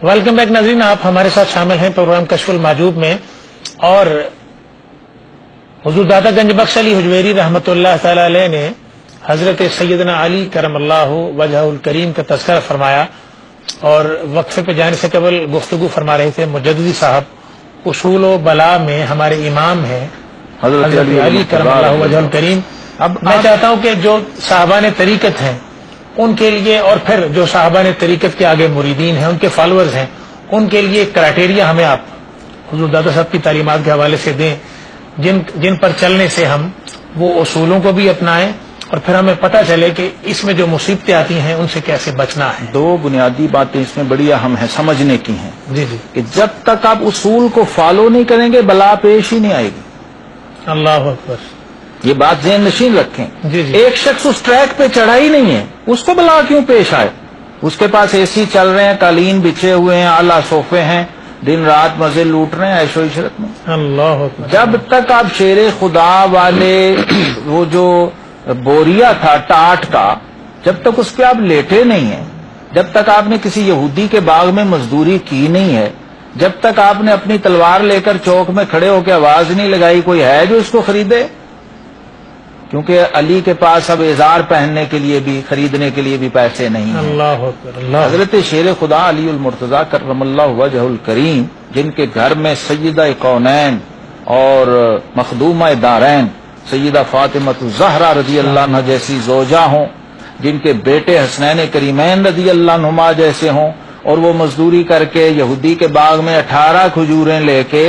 Welcome back ناظرین، آپ ہمارے ساتھ شامل ہیں پروگرام کشف المحجوب میں، اور حضور داتا گنج بخش علی حجویری رحمۃ اللہ تعالی علیہ نے حضرت سیدنا علی کرم اللہ وجہ الکریم کا تذکرہ فرمایا، اور وقفے پہ جانے سے قبل گفتگو فرما رہے تھے مجددی صاحب اصول و بلا میں ہمارے امام ہیں حضرت علی کرم اللہ وجہ الکریم۔ اب میں چاہتا ہوں کہ جو صحابہ نے طریقت ہیں ان کے لیے، اور پھر جو صحابہ نے طریقت کے آگے مریدین ہیں، ان کے فالوورز ہیں، ان کے لیے کرائٹیریا ہمیں آپ حضور داتا صاحب کی تعلیمات کے حوالے سے دیں، جن پر چلنے سے ہم وہ اصولوں کو بھی اپنائیں، اور پھر ہمیں پتہ چلے کہ اس میں جو مصیبتیں آتی ہیں ان سے کیسے بچنا ہے۔ دو بنیادی باتیں اس میں بڑی اہم ہیں، سمجھنے کی ہیں۔ جی جی، کہ جب تک آپ اصول کو فالو نہیں کریں گے بلا پیش ہی نہیں آئے گی۔ اللہ اکبر، یہ بات ذہن نشین رکھیں۔ جی جی، ایک شخص اس ٹریک پہ چڑھا ہی نہیں ہے، اس کو بلا کیوں پیش آئے؟ اس کے پاس اے سی چل رہے ہیں، قالین بچھے ہوئے ہیں، اعلیٰ صوفے ہیں، دن رات مزے لوٹ رہے ہیں عیش و عشرت میں۔ اللہ اکبر، جب تک آپ شیر خدا والے وہ جو بوریا تھا ٹاٹ کا، جب تک اس پہ آپ لیٹے نہیں ہیں، جب تک آپ نے کسی یہودی کے باغ میں مزدوری کی نہیں ہے، جب تک آپ نے اپنی تلوار لے کر چوک میں کھڑے ہو کے آواز نہیں لگائی کوئی ہے جو اس کو خریدے، کیونکہ علی کے پاس اب اظہار پہننے کے لیے بھی، خریدنے کے لیے بھی پیسے نہیں ہیں۔ اللہ اکبر، اللہ حضرت شیر خدا علی المرتضیٰ کرم اللہ وجہ الکریم، جن کے گھر میں سیدہ کونین اور مخدومہ دارین سیدہ فاطمہ الزہرا رضی اللہ عنہ جیسی زوجہ ہوں، جن کے بیٹے حسنین کریمین رضی اللہ عنہما جیسے ہوں، اور وہ مزدوری کر کے یہودی کے باغ میں 18 کھجوریں لے کے،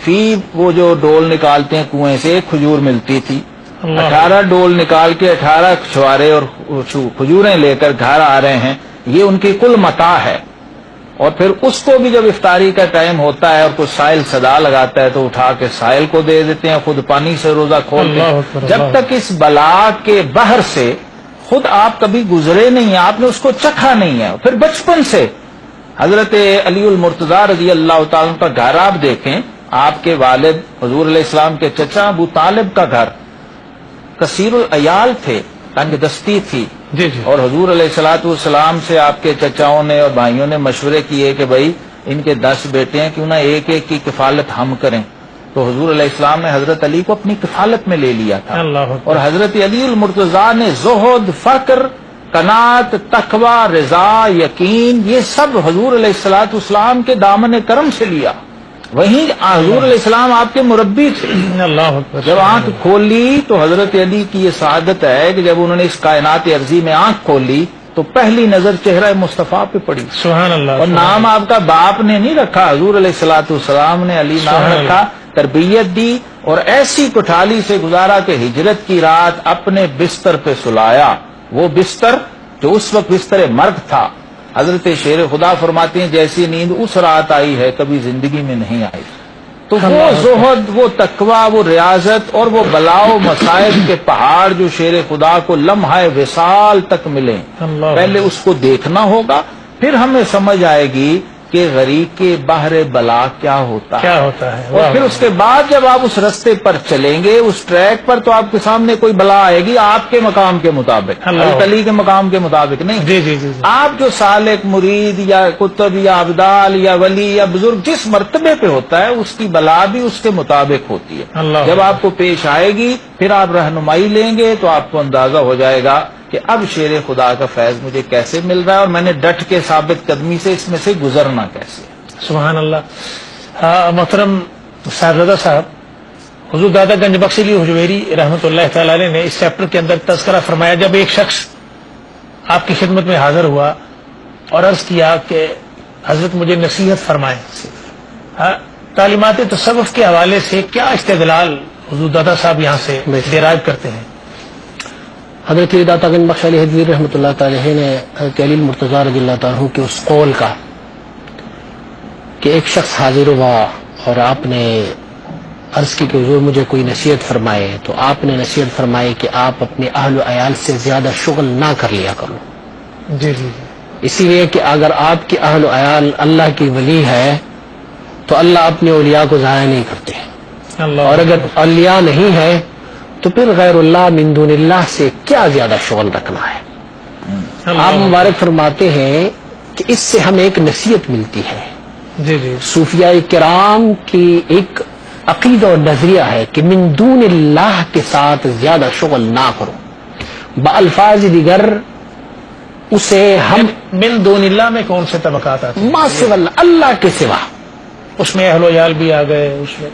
فی وہ جو ڈول نکالتے ہیں کنویں سے ایک کھجور ملتی تھی، 18 ڈول نکال کے 18 چھوارے اور کھجوریں لے کر گھر آ رہے ہیں، یہ ان کی کل متاع ہے۔ اور پھر اس کو بھی جب افطاری کا ٹائم ہوتا ہے اور کوئی سائل صدا لگاتا ہے تو اٹھا کے سائل کو دے دیتے ہیں، خود پانی سے روزہ کھولتے ہیں۔ جب تک اس بلا کے بحر سے خود آپ کبھی گزرے نہیں ہیں، آپ نے اس کو چکھا نہیں ہے۔ پھر بچپن سے حضرت علی المرتضیٰ رضی اللہ تعالیٰ کا گھر آپ دیکھیں، آپ کے والد حضور علیہ السلام کے چچا ابو طالب کا گھر کثیر العیال تھے، تنگ دستی تھی، جی جی، اور حضور علیہ الصلوۃ والسلام سے آپ کے چچاؤں نے اور بھائیوں نے مشورے کیے کہ بھائی ان کے 10 بیٹے ہیں، کیوں نہ ایک ایک کی کفالت ہم کریں۔ تو حضور علیہ السلام نے حضرت علی کو اپنی کفالت میں لے لیا تھا، اللہ اکبر، اور حضرت علی المرتضیٰ نے زہد، فقر، قناعت، تقوی، رضا، یقین، یہ سب حضور علیہ الصلوۃ والسلام کے دامن کرم سے لیا۔ وہیں حضور علیہ السلام آپ کے مربی تھے۔ اللہ اکبر، جب آنکھ کھولی تو حضرت علی کی یہ سعادت ہے کہ جب انہوں نے اس کائنات عرضی میں آنکھ کھولی تو پہلی نظر چہرہ مصطفیٰ پہ پڑی، سبحان اللہ، اور نام آپ کا باپ نے نہیں رکھا، حضور علیہ الصلوۃ والسلام نے علی نام رکھا، تربیت دی، اور ایسی کٹھالی سے گزارا کہ ہجرت کی رات اپنے بستر پہ سلایا، وہ بستر جو اس وقت بستر مرگ تھا۔ حضرت شیر خدا فرماتے ہیں جیسی نیند اس رات آئی ہے کبھی زندگی میں نہیں آئی۔ تو وہ زہد، وہ تقوی، وہ ریاضت اور وہ بلاء و مصائب کے پہاڑ جو شیر خدا کو لمحہ وصال تک ملے، پہلے اس کو دیکھنا ہوگا، پھر ہمیں سمجھ آئے گی کہ غریق کے بحر بلا کیا ہوتا ہے، اور پھر اس کے بعد جب آپ اس رستے پر چلیں گے، اس ٹریک پر، تو آپ کے سامنے کوئی بلا آئے گی آپ کے مقام کے مطابق، حضرت علی کے مقام کے مطابق نہیں۔ جی جی جی، آپ جو سالک، مرید یا کتب یا ابدال یا ولی یا بزرگ جس مرتبے پہ ہوتا ہے اس کی بلا بھی اس کے مطابق ہوتی ہے۔ جب آپ کو پیش آئے گی پھر آپ رہنمائی لیں گے تو آپ کو اندازہ ہو جائے گا کہ اب شیر خدا کا فیض مجھے کیسے مل رہا ہے، اور میں نے ڈٹ کے ثابت قدمی سے اس میں سے گزرنا کیسے۔ سبحان اللہ۔ محترم صاحبزادہ صاحب، حضور داتا گنج بخش علی حجویری رحمۃ اللہ تعالی علیہ نے اس چیپٹر کے اندر تذکرہ فرمایا، جب ایک شخص آپ کی خدمت میں حاضر ہوا اور عرض کیا کہ حضرت مجھے نصیحت فرمائیں، تعلیمات تصوف کے حوالے سے کیا استدلال حضور داتا صاحب یہاں سے ڈیرائیو کرتے ہیں؟ حضرت داتا گنج بخش علی حجویری رحمۃ اللہ تعالی نے حضرت علی المرتضیٰ رضی اللہ تعالیٰ کے اس قول کا کہ ایک شخص حاضر ہوا اور آپ نے عرض کی کہ حضور مجھے کوئی نصیحت فرمائے، تو آپ نے نصیحت فرمائی کہ آپ اپنے اہل و عیال سے زیادہ شغل نہ کر لیا کرو۔ جی جی، اسی لیے کہ اگر آپ کے اہل و عیال اللہ کی ولی ہے تو اللہ اپنے اولیاء کو ضائع نہیں کرتے، اور اگر اولیاء نہیں ہے تو پھر غیر اللہ من دون اللہ سے کیا زیادہ شغل رکھنا ہے۔ آپ مبارک فرماتے ہیں کہ اس سے ہمیں ایک نصیحت ملتی ہے. جی جی صوفیاء کرام کی ایک عقیدہ اور نظریہ ہے کہ من دون اللہ کے ساتھ زیادہ شغل نہ کرو. بالفاظ دیگر اسے ہم من دون اللہ میں کون سے طبقات آتے ہیں؟ ما سوا اللہ کے سوا. اس میں اہل و عیال بھی آ گئے اس میں.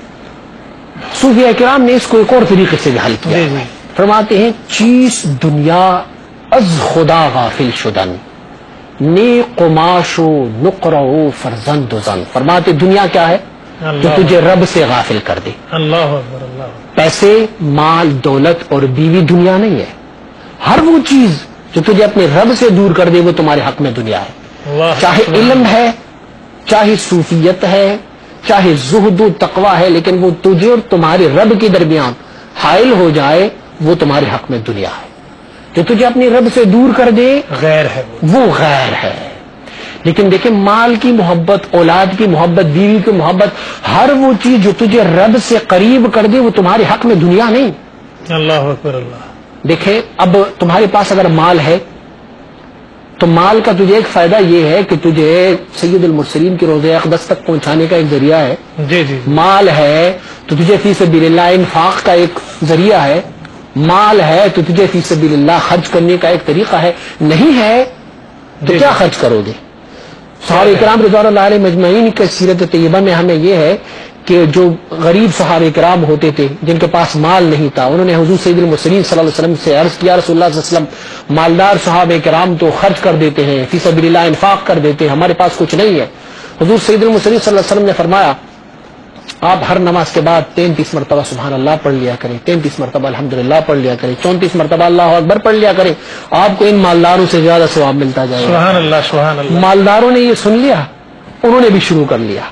صوفیاء کرام نے اس کو ایک اور طریقے سے بھی حل کیا. جی جی فرماتے ہیں چیز دنیا از خدا غافل شدن نی قماش و نقرہ و فرزند و زن. فرماتے دنیا کیا ہے جو اللہ تجھے رب سے غافل کر دے. اللہ اکبر اللہ اکبر. پیسے مال دولت اور بیوی دنیا نہیں ہے. ہر وہ چیز جو تجھے اپنے رب سے دور کر دے وہ تمہارے حق میں دنیا ہے. واہ چاہے علم ہے, چاہے صوفیت ہے, چاہے زہد و تقوی ہے, لیکن وہ تجھے اور تمہارے رب کے درمیان حائل ہو جائے وہ تمہارے حق میں دنیا ہے. جو تجھے اپنے رب سے دور کر دے غیر ہے وہ. وہ غیر ہے. لیکن دیکھیں مال کی محبت, اولاد کی محبت, بیوی کی محبت, ہر وہ چیز جو تجھے رب سے قریب کر دے وہ تمہارے حق میں دنیا نہیں. اللہ اکبر اللہ. دیکھیں اب تمہارے پاس اگر مال ہے تو مال کا تجھے ایک فائدہ یہ ہے کہ تجھے سید المرسلین کی روضہ اقدس تک پہنچانے کا ایک ذریعہ ہے. جی جی مال ہے تو تجھے فی سبیل اللہ انفاق کا ایک ذریعہ ہے. مال ہے تو تجھے فی سبیل اللہ خرچ کرنے کا ایک طریقہ ہے. نہیں ہے تو جی کیا جی. خرچ کرو گے؟ صحابہ کرام رضوان اللہ علیہ مجمعین کی سیرت طیبہ میں ہمیں یہ ہے کہ جو غریب صحابہ کرام ہوتے تھے جن کے پاس مال نہیں تھا, انہوں نے حضور سید المرسلین صلی اللہ علیہ وسلم سے عرض کیا رسول اللہ صلی اللہ علیہ وسلم مالدار صحابہ کرام تو خرچ کر دیتے ہیں, فی سبیل اللہ انفاق کر دیتے ہیں, ہمارے پاس کچھ نہیں ہے. حضور سید المرسلین صلی اللہ علیہ وسلم نے فرمایا آپ ہر نماز کے بعد 33 مرتبہ سبحان اللہ پڑھ لیا کریں, 33 مرتبہ الحمدللہ پڑھ لیا کریں, 34 مرتبہ اللہ اکبر پڑھ لیا کریں, آپ کو ان مالداروں سے زیادہ ثواب ملتا جائے گا. سبحان اللہ سبحان اللہ. مالداروں نے یہ سن لیا, انہوں نے بھی شروع کر لیا.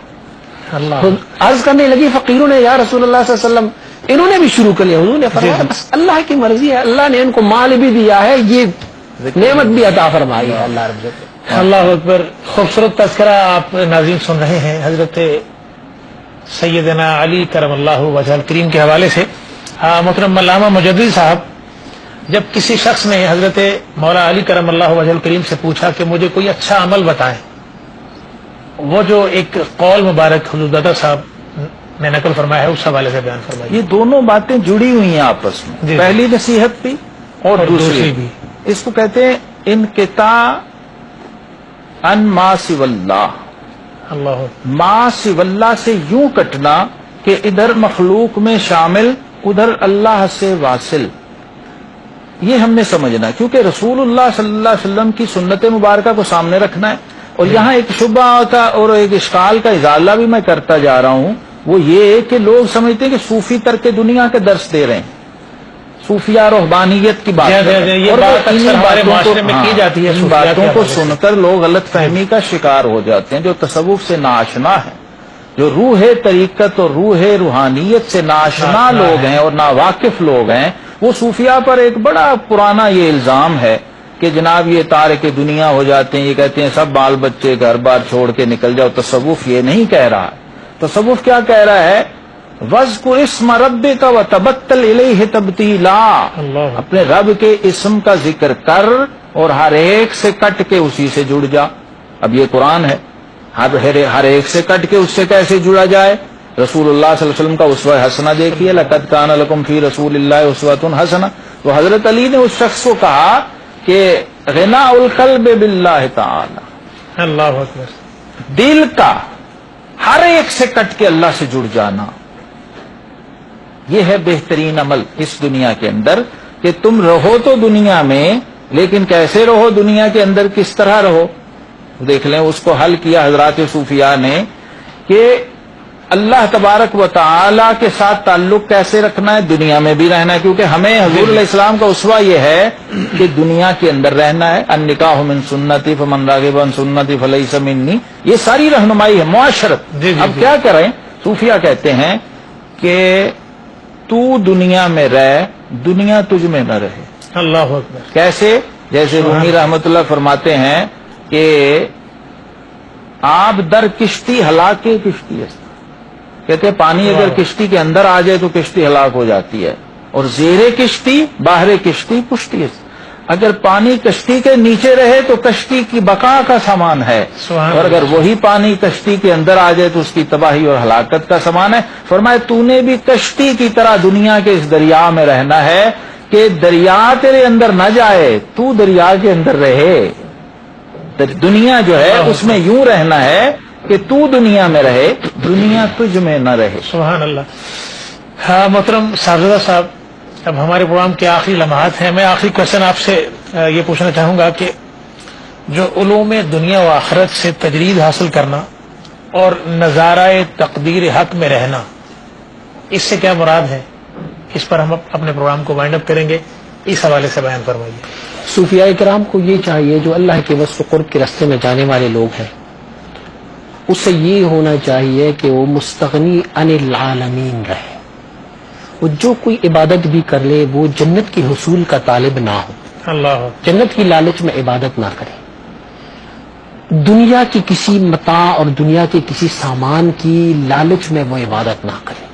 اللہ تو عرض کرنے لگی فقیروں نے یا رسول اللہ صلی اللہ علیہ وسلم, انہوں نے بھی شروع کر لیا. حضور نے فرمایا بس اللہ کی مرضی ہے, اللہ نے ان کو مال بھی دیا ہے, یہ نعمت بھی عطا فرمائی ہے اللہ رب العزت. اللہ اکبر. خوبصورت تذکرہ آپ ناظرین سن رہے ہیں حضرت سیدنا علی کرم اللہ وجہ الکریم کے حوالے سے. محترم علامہ مجدد صاحب, جب کسی شخص نے حضرت مولا علی کرم اللہ وجہ الکریم سے پوچھا کہ مجھے کوئی اچھا عمل بتائیں, وہ جو ایک قول مبارک حضور دادا صاحب نے نقل فرمایا ہے اس حوالے سے بیان فرمائیے. یہ دونوں باتیں جڑی ہوئی ہیں آپس میں. جی. پہلی نصیحت بھی اور دوسری بھی. اس کو کہتے ہیں انقطاع ان ما سوی اللہ. اللہ ما سوی اللہ سے یوں کٹنا کہ ادھر مخلوق میں شامل ادھر اللہ سے واصل. یہ ہم نے سمجھنا, کیونکہ رسول اللہ صلی اللہ علیہ وسلم کی سنت مبارکہ کو سامنے رکھنا ہے. اور یہاں ایک شبہ کا اور ایک اشکال کا ازالہ بھی میں کرتا جا رہا ہوں, وہ یہ کہ لوگ سمجھتے ہیں کہ صوفی ترک دنیا کے درس دے رہے ہیں, صوفیہ روحانیت کی بات کر رہے ہیں. یہ اور بات انہی اکثر ہمارے باتوں معاشرے میں ہاں، کی جاتی ہے. ان صوفیاء باتوں کے کو حوالے سے. سن کر لوگ غلط فہمی کا شکار ہو جاتے ہیں. جو تصوف سے ناآشنا ہے, جو روح طریقت اور روح روحانیت سے ناآشنا لوگ ہیں اور ناواقف لوگ ہیں, وہ صوفیاء پر ایک بڑا پرانا یہ الزام ہے کہ جناب یہ تارک دنیا ہو جاتے ہیں. یہ کہتے ہیں سب بال بچے گھر بار چھوڑ کے نکل جاؤ. تصوف یہ نہیں کہہ رہا. تصوف کیا کہہ رہا ہے؟ وَاذْكُرِ اسْمَ رَبِّكَ وَتَبَتَّلْ إِلَيْهِ تَبْتِيلًا. اللہ اپنے رب کے اسم کا ذکر کر اور ہر ایک سے کٹ کے اسی سے جڑ جا. اب یہ قرآن ہے, ہر ایک سے کٹ کے اس سے کیسے جڑا جائے؟ رسول اللہ صلی اللہ علیہ وسلم کا اسوہ حسنہ دیکھیے, لَقَدْ كَانَ لَكُمْ فِي رَسُولِ اللَّهِ أُسْوَةٌ حَسَنَةٌ. تو حضرت علی نے اس شخص کو کہا کہ غناء القلب باللہ تعالی, اللہ اکبر. دل کا ہر ایک سے کٹ کے اللہ سے جڑ جانا, یہ ہے بہترین عمل اس دنیا کے اندر. کہ تم رہو تو دنیا میں, لیکن کیسے رہو دنیا کے اندر, کس طرح رہو؟ دیکھ لیں اس کو حل کیا حضرات صوفیاء نے کہ اللہ تبارک و تعالی کے ساتھ تعلق کیسے رکھنا ہے, دنیا میں بھی رہنا ہے. کیونکہ ہمیں حضور علیہ السلام کا اسوہ یہ ہے کہ دنیا کے اندر رہنا ہے. النکاح من سنتی فمن راغب عن سنتی فلیس منی, یہ ساری رہنمائی ہے معاشرت. جی جی اب جی. کیا کریں, صوفیاء کہتے ہیں کہ تو دنیا میں رہ, دنیا تجھ میں نہ رہے. اللہ اکبر. کیسے؟ جیسے رومی رحمت اللہ فرماتے ہیں کہ آپ در کشتی ہلاک کشتی ہے. کہتے ہیں پانی اگر کشتی کے اندر آ جائے تو کشتی ہلاک ہو جاتی ہے, اور زیر کشتی باہر کشتی پشتی ہے. اگر پانی کشتی کے نیچے رہے تو کشتی کی بقا کا سامان ہے، سبحان اور اگر وہی پانی کشتی کے اندر آ جائے تو اس کی تباہی اور ہلاکت کا سامان ہے۔ فرمائے تو نے بھی کشتی کی طرح دنیا کے اس دریا میں رہنا ہے کہ دریا تیرے اندر نہ جائے، تو دریا کے اندر رہے۔ دنیا جو ہے اس میں یوں رہنا ہے کہ تو دنیا میں رہے، دنیا تجھ میں نہ رہے۔ سبحان اللہ۔ ہاں محترم صاحبزادہ صاحب، اب ہمارے پروگرام کے آخری لمحات ہیں۔ میں آخری کوشچن آپ سے یہ پوچھنا چاہوں گا کہ جو علوم دنیا و آخرت سے تجرید حاصل کرنا اور نظارہ تقدیر حق میں رہنا، اس سے کیا مراد ہے؟ اس پر ہم اپنے پروگرام کو وائنڈ اپ کریں گے، اس حوالے سے بیان فرمائیے۔ صوفیاء کرام کو یہ چاہیے، جو اللہ کے وصف و قرب کے راستے میں جانے والے لوگ ہیں، اس سے یہ ہونا چاہیے کہ وہ مستغنی عن العالمین رہے۔ وہ جو کوئی عبادت بھی کر لے وہ جنت کے حصول کا طالب نہ ہو، اللہ جنت کی لالچ میں عبادت نہ کرے، دنیا کی کسی متاع اور دنیا کے کسی سامان کی لالچ میں وہ عبادت نہ کرے۔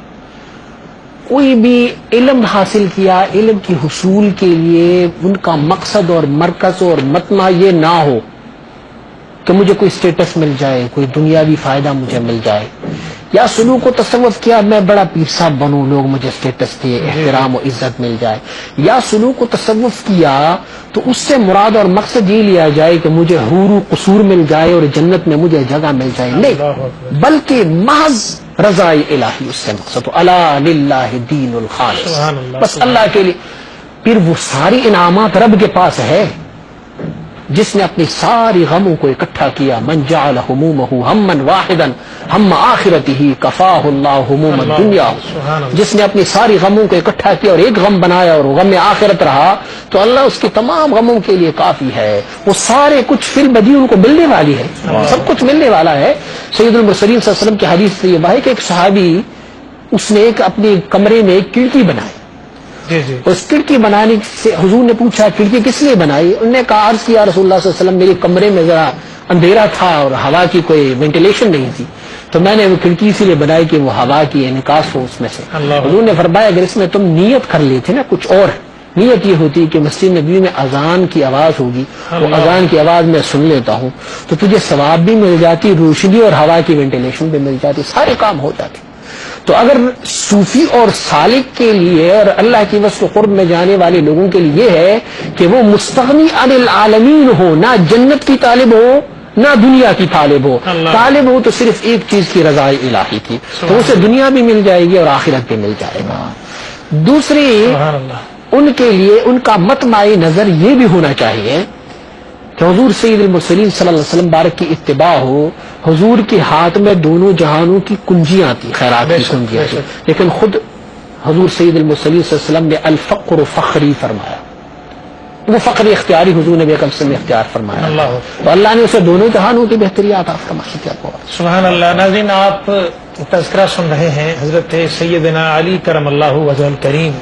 کوئی بھی علم حاصل کیا، علم کی حصول کے لیے ان کا مقصد اور مرکز اور متمع یہ نہ ہو کہ مجھے کوئی سٹیٹس مل جائے، کوئی دنیاوی فائدہ مجھے مل جائے، یا سلوک و تصوف کیا میں بڑا پیر صاحب بنوں، لوگ مجھے سٹیٹس دے، احترام و عزت مل جائے، یا سلوک و تصوف کیا تو اس سے مراد اور مقصد یہ لیا جائے کہ مجھے حور و قصور مل جائے اور جنت میں مجھے جگہ مل جائے، نہیں، بلکہ محض رضائے الہی اس سے مقصد ہو۔ الا للہ دین الخالص، سبحان اللہ، بس اللہ کے لیے۔ پھر وہ ساری انعامات رب کے پاس ہے، جس نے اپنی ساری غموں کو اکٹھا کیا۔ من جعل همومه ہما واحدا ہم آخرتہ کفاہ اللہ هموم الدنیا، جس نے اپنی ساری غموں کو اکٹھا کیا اور ایک غم بنایا اور وہ غم آخرت رہا تو اللہ اس کے تمام غموں کے لیے کافی ہے۔ وہ سارے کچھ فی البدیع ان کو ملنے والی ہے، سب کچھ ملنے والا ہے۔ سید المرسلین صلی اللہ علیہ وسلم کی حدیث سے یہ ہے کہ ایک صحابی اس نے ایک اپنے کمرے میں ایک کھڑکی بنائی، جی جی، اس کھڑکی بنانے سے حضور نے پوچھا کھڑکی کس لیے بنائی؟ انہوں نے کہا عرض کیا رسول اللہ صلی اللہ علیہ وسلم میرے کمرے میں ذرا اندھیرا تھا اور ہوا کی کوئی وینٹیلیشن نہیں تھی، تو میں نے وہ کھڑکی اسی لیے بنائی کہ وہ ہوا کی انعکاس ہو اس میں سے۔ حضور نے فرمایا اگر اس میں تم نیت کر لیتے نا کچھ اور، نیت یہ ہوتی کہ مسجد نبوی میں اذان کی آواز ہوگی، وہ اذان کی آواز میں سن لیتا ہوں تو تجھے ثواب بھی مل جاتی، روشنی اور ہوا کی وینٹیلیشن بھی مل جاتی، سارے کام ہو جاتے۔ تو اگر صوفی اور سالک کے لیے اور اللہ کی وصف و قرب میں جانے والے لوگوں کے لیے یہ ہے کہ وہ مستغنی عن العالمین ہو، نہ جنت کی طالب ہو نہ دنیا کی طالب ہو، طالب ہو تو صرف ایک چیز کی رضا الہی کی، تو اسے دنیا بھی مل جائے گی اور آخرت بھی مل جائے گا۔ دوسری ان کے لیے ان کا مطمع نظر یہ بھی ہونا چاہیے کہ حضور سید المرسلین صلی اللہ علیہ وسلم بارک کی اتباع ہو۔ حضور کے ہاتھ میں دونوں جہانوں کی کنجیاں تھی، خیرات کی کنجیاں تھی، لیکن خود حضور سید المرسلین صلی اللہ علیہ وسلم نے الفقر فخری فرمایا، وہ فقر اختیاری حضور نبی اکرم صلی اللہ علیہ وسلم نے اختیار فرمایا، تو اللہ نے اسے دونوں جہانوں کی بہتری عطا فرمائی۔ سبحان اللہ۔ ناظرین، آپ تذکرہ سن رہے ہیں حضرت سیدنا علی کرم اللہ وجہ الکریم،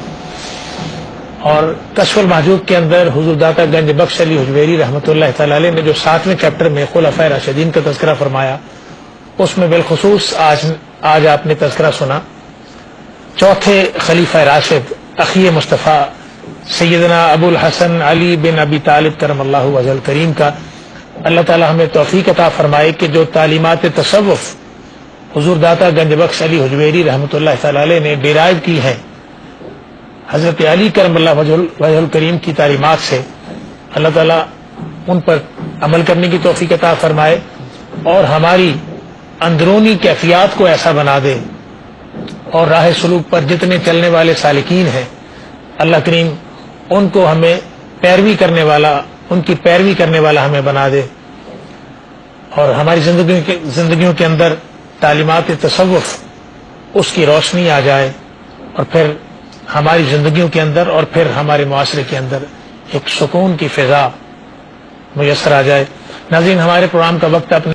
اور کشف المحجوب کے اندر حضور داتا گنج بخش علی حجویری رحمۃ اللہ تعالی علیہ نے جو 7ویں چیپٹر میں خلفائے راشدین کا تذکرہ فرمایا، اس میں بالخصوص آج آپ نے تذکرہ سنا چوتھے خلیفہ راشد اخی مصطفیٰ سیدنا ابو الحسن علی بن ابی طالب کرم اللہ وجہ الکریم کا۔ اللہ تعالی ہمیں توفیق عطا فرمائے کہ جو تعلیمات تصوف حضور داتا گنج بخش علی حجویری رحمۃ اللہ تعالی علیہ نے ڈیرائیو کی ہیں حضرت علی کرم اللہ وجہ الکریم کی تعلیمات سے، اللہ تعالیٰ ان پر عمل کرنے کی توفیق عطا فرمائے اور ہماری اندرونی کیفیات کو ایسا بنا دے، اور راہ سلوک پر جتنے چلنے والے سالکین ہیں اللہ کریم ان کو ہمیں پیروی کرنے والا، ان کی پیروی کرنے والا ہمیں بنا دے، اور ہماری زندگیوں کے اندر تعلیمات تصوف اس کی روشنی آ جائے، اور پھر ہماری زندگیوں کے اندر اور پھر ہمارے معاشرے کے اندر ایک سکون کی فضا میسر آ جائے۔ ناظرین، ہمارے پروگرام کا وقت اپنے